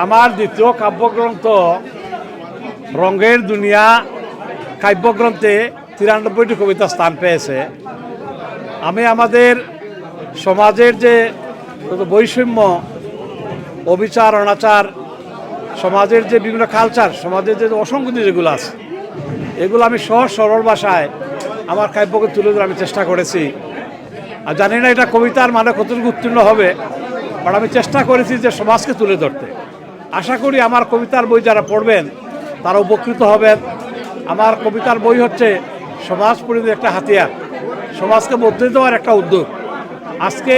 আমার দ্বিতীয় কাব্যগ্রন্থ রঙের দুনিয়া কাব্যগ্রন্থে 93টি কবিতা স্থান পেয়েছে। আমি আমাদের সমাজের যে বৈষম্য, অবিচার, অনাচার, সমাজের যে বিভিন্ন কালচার, সমাজের যে অসংগতি যেগুলো আছে, এগুলো আমি সহজ সরল ভাষায় আমার কাব্যকে তুলে ধরে আমি চেষ্টা করেছি। আর জানি না এটা কবিতার মানে কতটুকু উত্তীর্ণ হবে, বাট আমি চেষ্টা করেছি যে সমাজকে তুলে ধরতে। আশা করি আমার কবিতার বই যারা পড়বেন তারা উপকৃত হবেন। আমার কবিতার বই হচ্ছে সমাজ পরিণতির একটা হাতিয়ার, সমাজকে বদলে দেওয়ার একটা উদ্যোগ। আজকে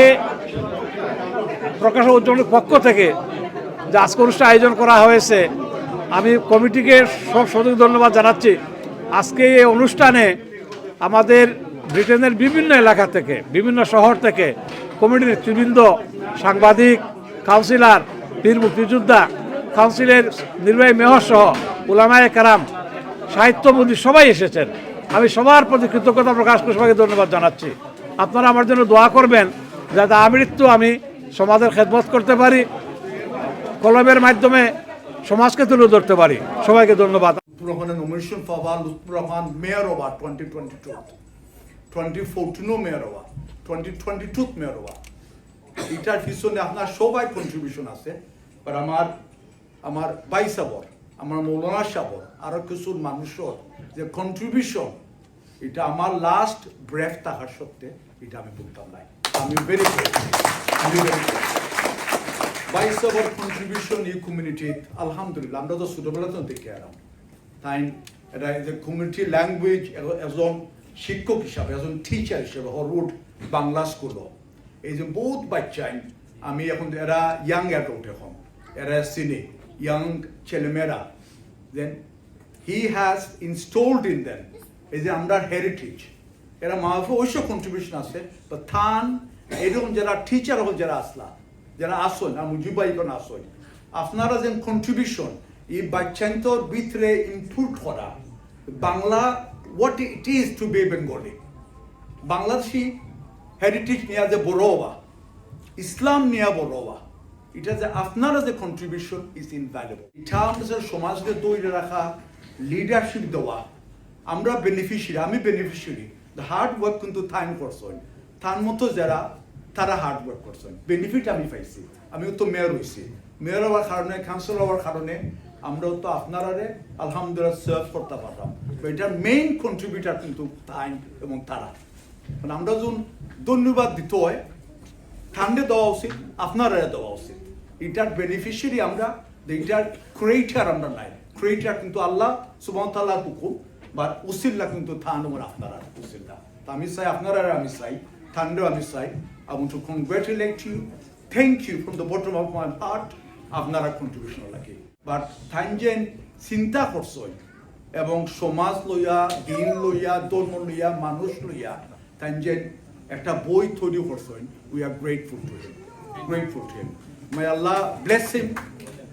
প্রকাশক উদ্যোগের পক্ষ থেকে যে আজকে অনুষ্ঠান আয়োজন করা হয়েছে, আমি কমিটিকে সঠিক ধন্যবাদ জানাচ্ছি। আজকে এই অনুষ্ঠানে আমাদের ব্রিটেনের বিভিন্ন এলাকা থেকে, বিভিন্ন শহর থেকে কমিটির নেতৃবৃন্দ, সাংবাদিক, কাউন্সিলর, বীর মুক্তিযোদ্ধা, কাউন্সিলের নির্বাহী মেয়র সহ উলামায়ে কেরাম, সাহিত্যমন্ত্রী সবাই এসেছেন। আমি সবার প্রতি কৃতজ্ঞতা প্রকাশ করে সবাইকে ধন্যবাদ জানাচ্ছি। আপনারা আমার জন্য দোয়া করবেন যাতে আমৃত্যু আমি সমাজের খেদমত করতে পারি, কলমের মাধ্যমে সমাজকে তুলে ধরতে পারি। সবাইকে ধন্যবাদ। Nomination for Lutfur Rahman Mayor Award 2022, 2014 Mayor Award, 2022 Mayor Award. এটার পিছনে আপনার সবাই কন্ট্রিবিউশন আছে, বাট আমার ভাই সাবর, আমার মৌলানা সাবর, আরো কিছু মানুষের যে কন্ট্রিবিউশন, এটা আমার লাস্ট ব্রেথ থাকার সত্ত্বে এটা আমি বলতাম নাই। আমি ভেরি ভাই সাবর কন্ট্রিবিউশন এই কমিউনিটি আলহামদুলিল্লাহ আমরা তো ছোটবেলা তো দেখে এলাম। তাই এটা যে কমিউনিটি ল্যাঙ্গুয়েজ, একজন শিক্ষক হিসাবে, একজন টিচার হিসাবে হরউড বাংলা স্কুলও এই যে বহুত বাচ্চাই আমি এখন এরা ইয়াং অ্যাডাল্ট, এখন এরা সিনে ইয়াং ছেলেমেয়েরা, then he has installed in then এই যে আমরা হেরিটেজ, এরা মাহফে অবশ্য কন্ট্রিবিউশন আছে। তো থান এরকম যারা টিচার হল, যারা আসলা, যারা আসন আর মুজিবাই কোন আসন, আপনারা যে কন্ট্রিবিউশন এই বাচ্চান্তর ভিতরে ইনপুট করা Bangla, what it is to be Bengali, Bangladeshi heritage নিয়ে যে বড় হওয়া, ইসলাম নিয়ে বড় হওয়া, এটা যে আপনারা যে কন্ট্রিবিউশন ইজ ইনভ্যালুয়েবল। এটা আমাদের সমাজকে তৈরি রাখা, লিডারশিপ দেওয়া, আমরা বেনিফিশিয়ারি, আমি বেনিফিশিয়ারি। হার্ড ওয়ার্ক কিন্তু থাইন করছেন, তার মতো যারা তারা হার্ড ওয়ার্ক করছেন, বেনিফিট আমি পাইছি। আমিও তো মেয়র হয়েছি, মেয়র হওয়ার কারণে, কাউন্সিলর হওয়ার কারণে আমরাও তো আপনারা আলহামদুলিল্লাহ সার্ভ করতে পারলাম। এটার মেইন কন্ট্রিবিউটার কিন্তু তাই এবং তারা। মানে আমরা যখন ধন্যবাদ দিতে হয়, ঠান্ডে দেওয়া উচিত, আপনারা দেওয়া উচিত। এটার বেনিফিশিয়ারি আমরা, এটার ক্রিয়েটার আমরা নাই। ক্রিয়েটার কিন্তু আল্লাহ সুবহানাহু ওয়া তাআলার হুকুম, বা উসিল্লা কিন্তু থান এবং আপনারা উসিল্লা। তো আমি চাই, আপনারা আমি চাই, ঠান্ডেও আমি চাই। I want to congratulate you, thank you from the bottom of my heart. আপনারা কন্ট্রিবিউশন লাগে, বাট থানজেন চিন্তা করছেন এবং সমাজ লইয়া, দিন লইয়া, ধর্ম লইয়া, মানুষ লইয়া থানজেন একটা বই তৈরি করছেন। We are grateful to him, grateful to him. May Allah bless him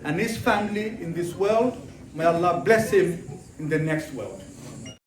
and his family in this world. May Allah bless him in the next world.